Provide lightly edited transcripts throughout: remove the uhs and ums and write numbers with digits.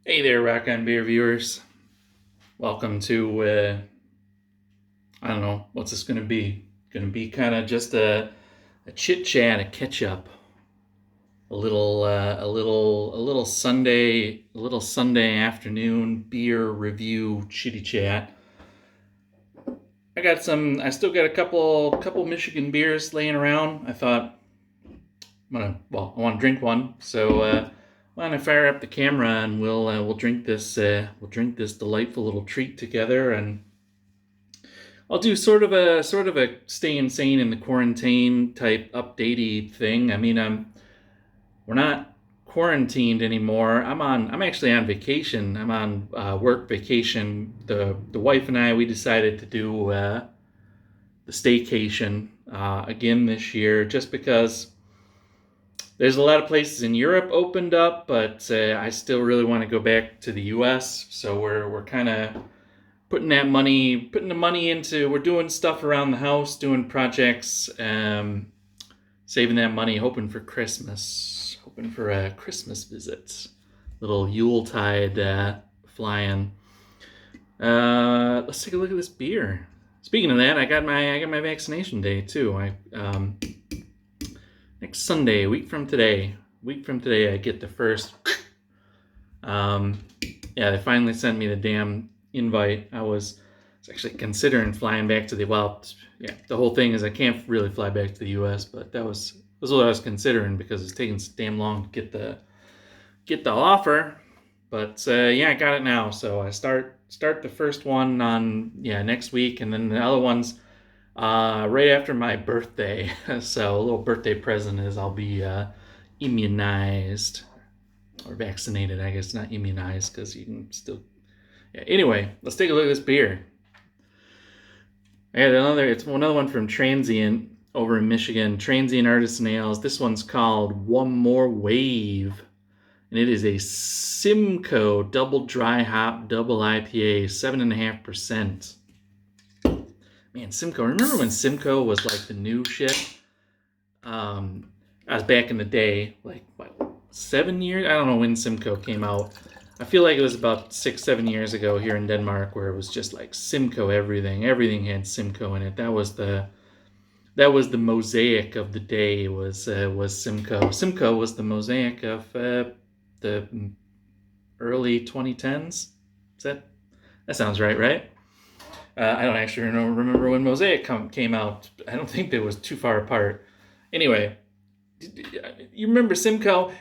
Hey there, Rock on Beer viewers. Welcome to, I don't know, what's this going to be? Going to be kind of just a chit chat, a catch up, a little Sunday afternoon beer review chitty chat. I still got a couple Michigan beers laying around. I thought, I want to drink one, so why don't I fire up the camera and we'll drink this delightful little treat together, and I'll do sort of a staying sane in the quarantine type updatey thing. I mean, we're not quarantined anymore. I'm actually on vacation. I'm on work vacation. The wife and I, we decided to do the staycation again this year, just because there's a lot of places in Europe opened up, but I still really want to go back to the U.S. So we're kind of putting the money into, we're doing stuff around the house, doing projects, saving that money, hoping for Christmas, hoping for a Christmas visit, little Yuletide flying. Let's take a look at this beer. Speaking of that, I got my vaccination day too. Next Sunday, a week from today, I get the first. Yeah, they finally sent me the damn invite. I was actually considering flying back to the the whole thing is I can't really fly back to the U.S., but that was what I was considering because it's taking so damn long to get the offer. But I got it now, so I start the first one on next week, and then the other ones right after my birthday. So a little birthday present is I'll be immunized or vaccinated. I guess not immunized because you can still. Yeah, anyway, let's take a look at this beer. I got another one from Transient over in Michigan. Transient Artisan Ales. This one's called One More Wave, and it is a Simcoe double dry hop double IPA, 7.5%. Man, Simcoe. Remember when Simcoe was like the new shit? I was back in the day, like what, 7 years? I don't know when Simcoe came out. I feel like it was about 6-7 years ago here in Denmark, where it was just like Simcoe everything. Everything had Simcoe in it. That was the mosaic of the day. Was Simcoe. Simcoe was the mosaic of the early 2010s. That sounds right? I don't actually remember when Mosaic came out. I don't think they was too far apart. Anyway, you remember Simcoe?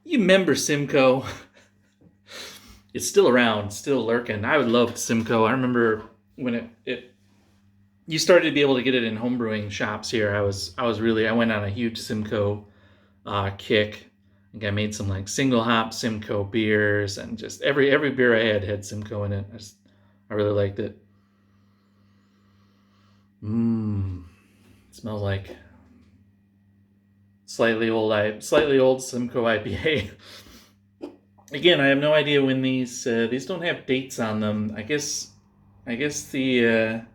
You remember Simcoe? It's still around, still lurking. I would love Simcoe. I remember when it you started to be able to get it in homebrewing shops here. I went on a huge Simcoe kick. I think I made some like single hop Simcoe beers, and just every beer I had Simcoe in it. I really liked it. Smells like slightly old Simcoe IPA. Again, I have no idea when these don't have dates on them. I guess the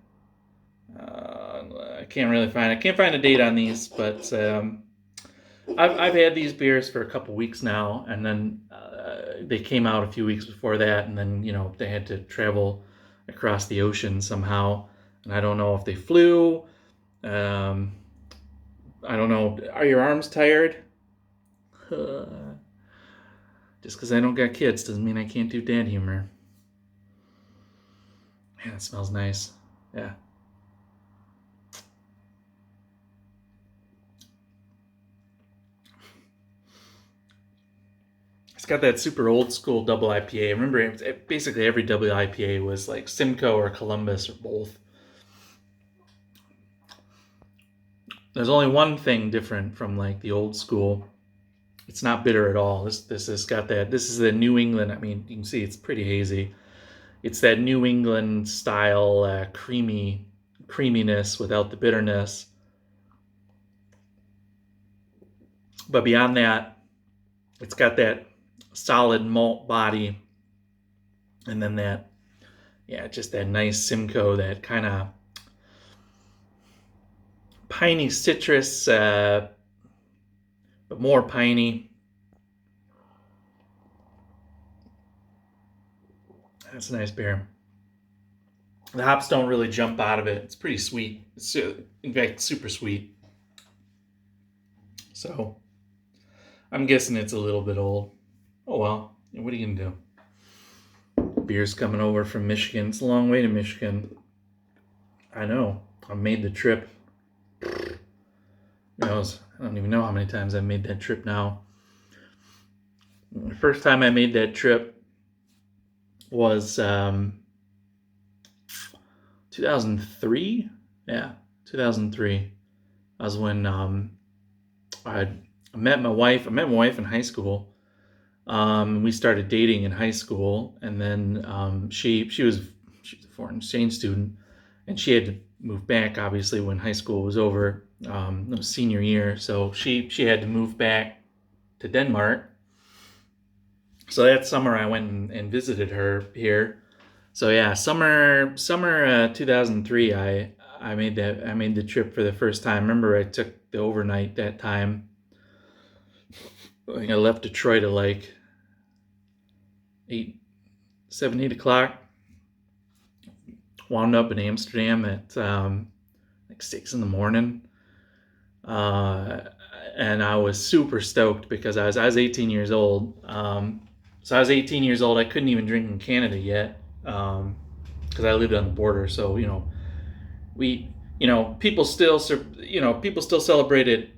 I can't find a date on these, but I've had these beers for a couple weeks now, and then they came out a few weeks before that, and then they had to travel across the ocean somehow, and I don't know if they flew. I don't know. Are your arms tired? Just because I don't got kids doesn't mean I can't do dad humor. Man, it smells nice. Yeah. It's got that super old school double IPA. Remember, basically every double IPA was like Simcoe or Columbus or both. There's only one thing different from like the old school. It's not bitter at all. This has got that. This is the New England. I mean, you can see it's pretty hazy. It's that New England style creaminess without the bitterness. But beyond that, it's got that solid malt body, and then just that nice Simcoe, that kind of piney citrus, but more piney. That's a nice beer. The hops don't really jump out of it. It's pretty sweet. It's, in fact, super sweet. So I'm guessing it's a little bit old. Oh well, what are you gonna do? Beer's coming over from Michigan. It's a long way to Michigan. I know. I made the trip. I don't even know how many times I've made that trip now. The first time I made that trip was 2003. Yeah, 2003. That was when I met my wife. I met my wife in high school. We started dating in high school, and then she was a foreign exchange student, and she had to move back obviously when high school was over. It was senior year, so she had to move back to Denmark. So that summer I went and visited her here. So yeah, summer 2003, I made the trip for the first time. Remember, I took the overnight that time. I think I left Detroit at like 8 o'clock. Wound up in Amsterdam at like 6 in the morning. And I was super stoked because I was 18 years old. So I was 18 years old. I couldn't even drink in Canada yet because I lived on the border. So people still celebrated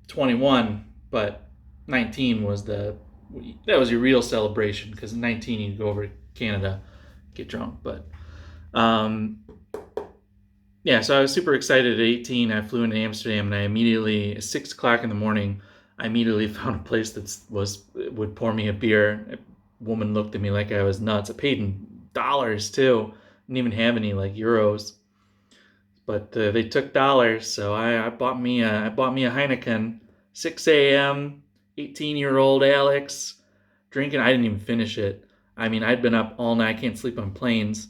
21, but 19 was that was your real celebration, because in 19 you go over to Canada, get drunk. But yeah, so I was super excited at 18. I flew into Amsterdam, and I immediately, at 6 o'clock in the morning, I immediately found a place that would pour me a beer. A woman looked at me like I was nuts. I paid in dollars too. Didn't even have any like euros, but they took dollars. So I bought me a Heineken. 6 a.m. 18-year-old Alex drinking. I didn't even finish it. I mean, I'd been up all night. I can't sleep on planes,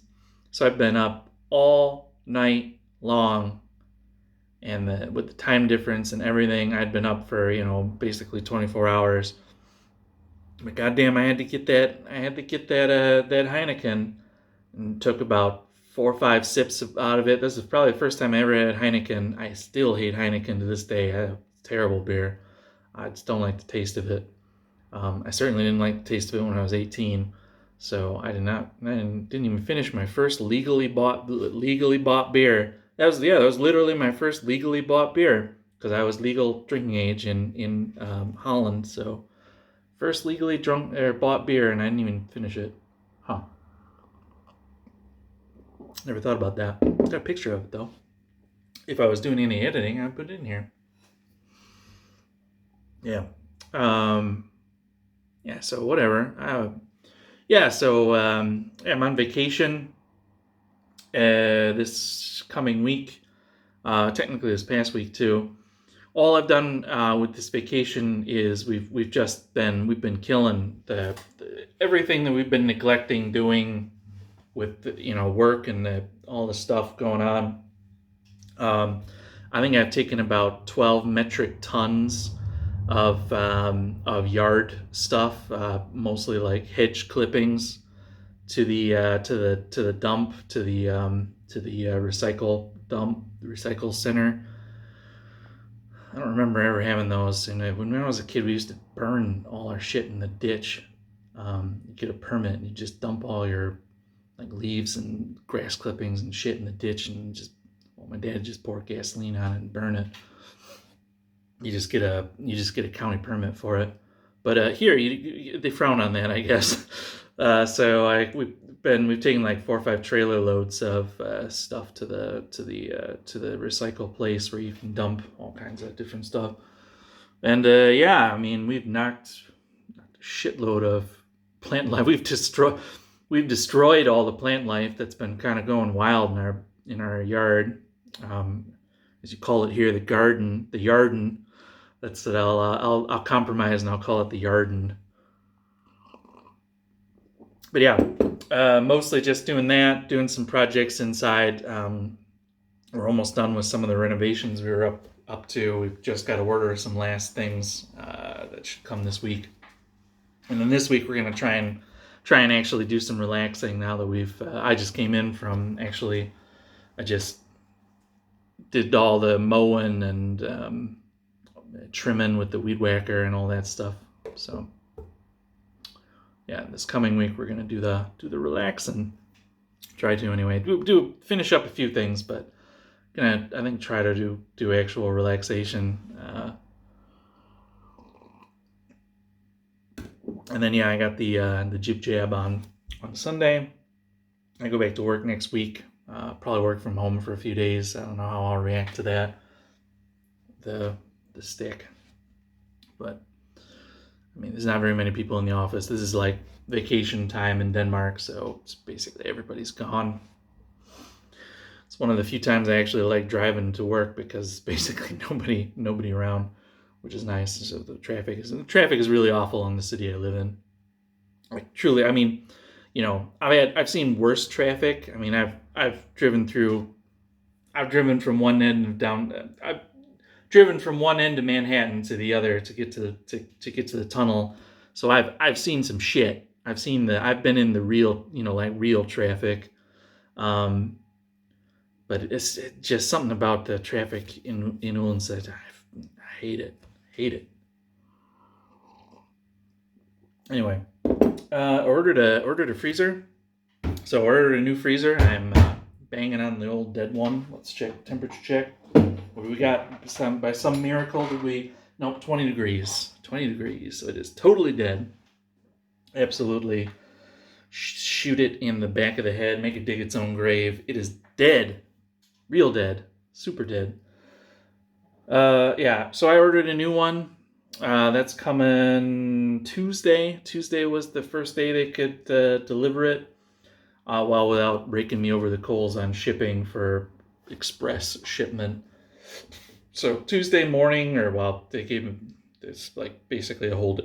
so I've been up all night long, and with the time difference and everything, I'd been up for basically 24 hours. But goddamn, I had to get that that Heineken, and took about 4 or 5 sips out of it. This is probably the first time I ever had Heineken. I still hate Heineken to this day. Terrible beer. I just don't like the taste of it. I certainly didn't like the taste of it when I was 18. So I didn't even finish my first legally bought beer. That was literally my first legally bought beer, because I was legal drinking age in Holland. So first legally bought beer, and I didn't even finish it. Huh. Never thought about that. Got a picture of it though. If I was doing any editing, I'd put it in here. Yeah. Yeah. So whatever. So I'm on vacation this coming week. Technically this past week too. All I've done with this vacation is we've been killing everything that we've been neglecting doing with work and all the stuff going on. I think I've taken about 12 metric tons of yard stuff, mostly like hedge clippings, to the dump, to the recycle center. I don't remember ever having those. And when I was a kid, we used to burn all our shit in the ditch. You get a permit and you just dump all your like leaves and grass clippings and shit in the ditch, and my dad just pour gasoline on it and burn it. You just get a county permit for it. But here they frown on that, I guess. So we've taken like 4 or 5 trailer loads of stuff to the recycle place where you can dump all kinds of different stuff. And I mean, we've knocked a shitload of plant life. We've destroyed all the plant life that's been kind of going wild in our yard, as you call it here, the yarden. That's it. I'll compromise and I'll call it the yarden. But yeah, mostly just doing that, doing some projects inside. We're almost done with some of the renovations we were up to. We've just got to order some last things that should come this week. And then this week we're gonna try try and actually do some relaxing now that we've. I just came in from actually. I just did all the mowing and trimming with the weed whacker and all that stuff. So yeah, this coming week we're gonna do the relaxing. Try to anyway. Do finish up a few things, but gonna I think try to do actual relaxation. And then yeah, I got the jib jab on Sunday. I go back to work next week. Probably work from home for a few days. I don't know how I'll react to that. The stick, but I mean, there's not very many people in the office. This is like vacation time in Denmark, so it's basically everybody's gone. It's one of the few times I actually like driving to work because basically nobody around, which is nice. So the traffic is really awful in the city I live in. Like truly, I mean, you know, I've seen worse traffic. I mean, I've driven from one end of down. I've driven from one end of Manhattan to the other to get to the tunnel. So I've seen some shit. I've been in the real, you know, like real traffic. But it's just something about the traffic in Ullens that I hate it. Anyway, ordered a freezer. So ordered a new freezer. I'm banging on the old dead one. Let's check temperature check. What do we got? By some miracle did we? Nope, 20 degrees. 20 degrees. So it is totally dead. Absolutely. Shoot it in the back of the head. Make it dig its own grave. It is dead. Real dead. Super dead. Yeah, so I ordered a new one. That's coming Tuesday. Tuesday was the first day they could deliver it. Well, without raking me over the coals on shipping for express shipment. So Tuesday morning, they gave me this like basically a whole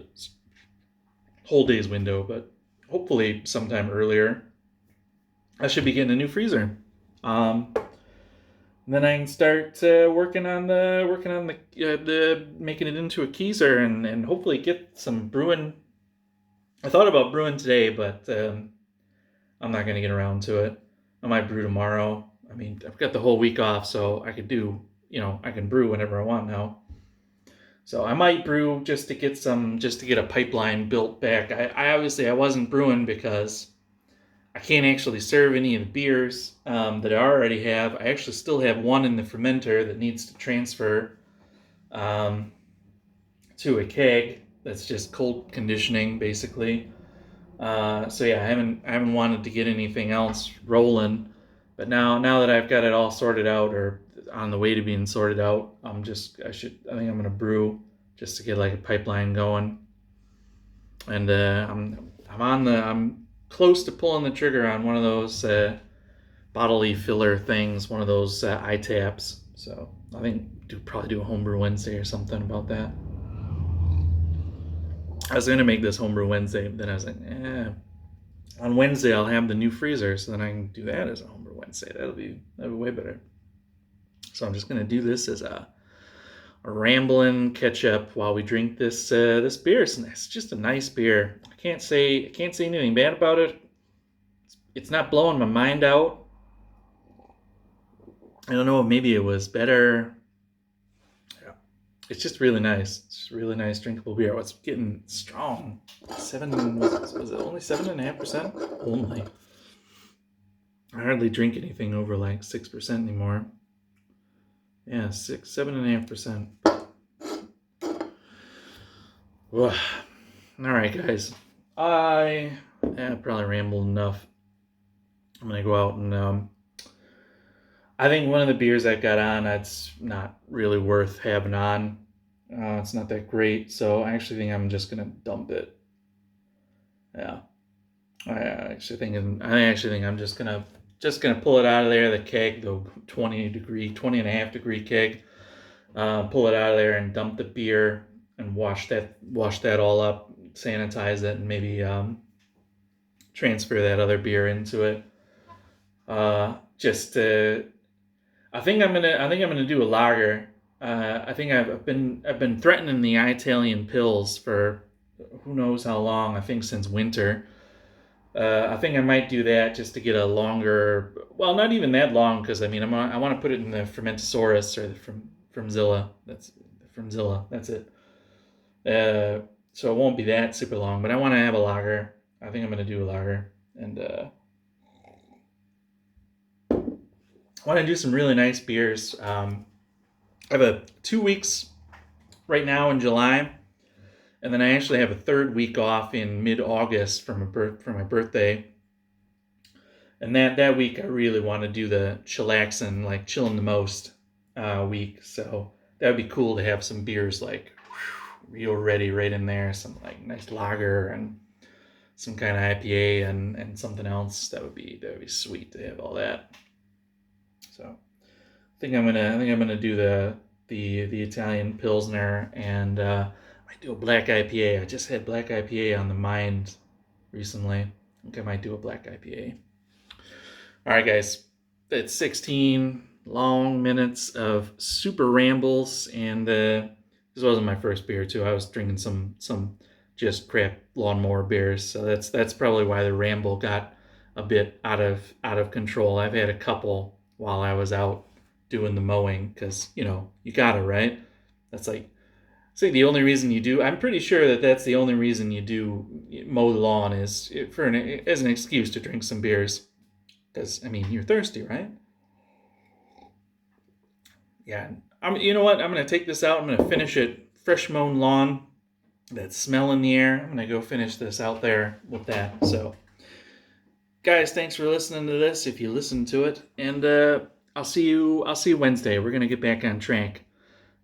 day's window, but hopefully sometime earlier, I should be getting a new freezer. Then I can start working on the making it into a keezer and hopefully get some brewing. I thought about brewing today, but I'm not going to get around to it. I might brew tomorrow. I mean, I've got the whole week off, so I could I can brew whenever I want now. So I might brew just to get a pipeline built back. I obviously I wasn't brewing because I can't actually serve any of the beers that I already have. I actually still have one in the fermenter that needs to transfer to a keg. That's just cold conditioning, basically. So yeah, I haven't wanted to get anything else rolling, but now that I've got it all sorted out or on the way to being sorted out, I think I'm gonna brew just to get like a pipeline going, and I'm close to pulling the trigger on one of those bodily filler things, one of those iTaps. So I think probably do a homebrew Wednesday or something about that. I was gonna make this homebrew Wednesday, but then I was like, on Wednesday I'll have the new freezer, so then I can do that as a homebrew Wednesday. That'll be way better. So I'm just gonna do this as a rambling catch up while we drink this beer. It's just a nice beer. I can't say anything bad about it. It's not blowing my mind out. I don't know, maybe it was better. Yeah. It's just really nice. It's really nice drinkable beer. It's getting strong. Was it only 7.5%? Only. I hardly drink anything over like 6% anymore. Yeah, 7.5%. All right, guys. I probably rambled enough. I'm gonna go out and I think one of the beers I've got on, it's not really worth having on. It's not that great, so I actually think I'm just gonna dump it. Yeah, I actually think I'm just gonna pull it out of there. The keg, the 20.5 degree keg. Pull it out of there and dump the beer and wash that all up, sanitize it, and maybe transfer that other beer into it. I think I'm gonna do a lager. I think I've been threatening the Italian pills for who knows how long. I think since winter. I think I might do that just to get a longer. Well, not even that long because I mean I want to put it in the Fermentosaurus or the Fromzilla. That's Fromzilla. That's it. So it won't be that super long, but I want to have a lager. I think I'm gonna do a lager, and I want to do some really nice beers. I have a 2 weeks right now in July, and then I actually have a third week off in mid-August for my birthday. And that week, I really want to do the chillaxing, like chilling the most week. So that would be cool to have some beers like real ready right in there, some like nice lager and some kind of IPA and something else. That would be sweet to have all that. So I think I'm gonna do the Italian Pilsner and I might do a black IPA. I just had black IPA on the mind recently. I think I might do a black IPA. All right, guys, it's 16 long minutes of super rambles, and this wasn't my first beer too. I was drinking some just crap lawnmower beers, so that's probably why the ramble got a bit out of control. I've had a couple while I was out doing the mowing because you gotta, right. That's like it's like the only reason you do. I'm pretty sure that's the only reason you do mow the lawn is as an excuse to drink some beers. Because, I mean, you're thirsty, right? Yeah. You know what? I'm going to take this out. I'm going to finish it. Fresh mown lawn. That smell in the air. I'm going to go finish this out there with that. So, guys, thanks for listening to this. If you listen to it, and I'll see you Wednesday. We're going to get back on track.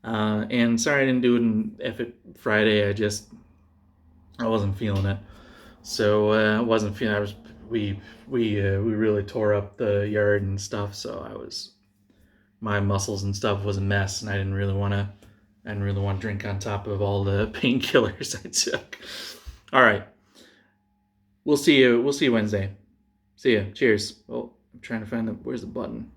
And sorry I didn't do it on Friday. I wasn't feeling it. So I wasn't feeling. We really tore up the yard and stuff. So my muscles and stuff was a mess, and I didn't really want to drink on top of all the painkillers I took. All right, we'll see you Wednesday. See ya. Cheers. Oh, I'm trying to find where's the button.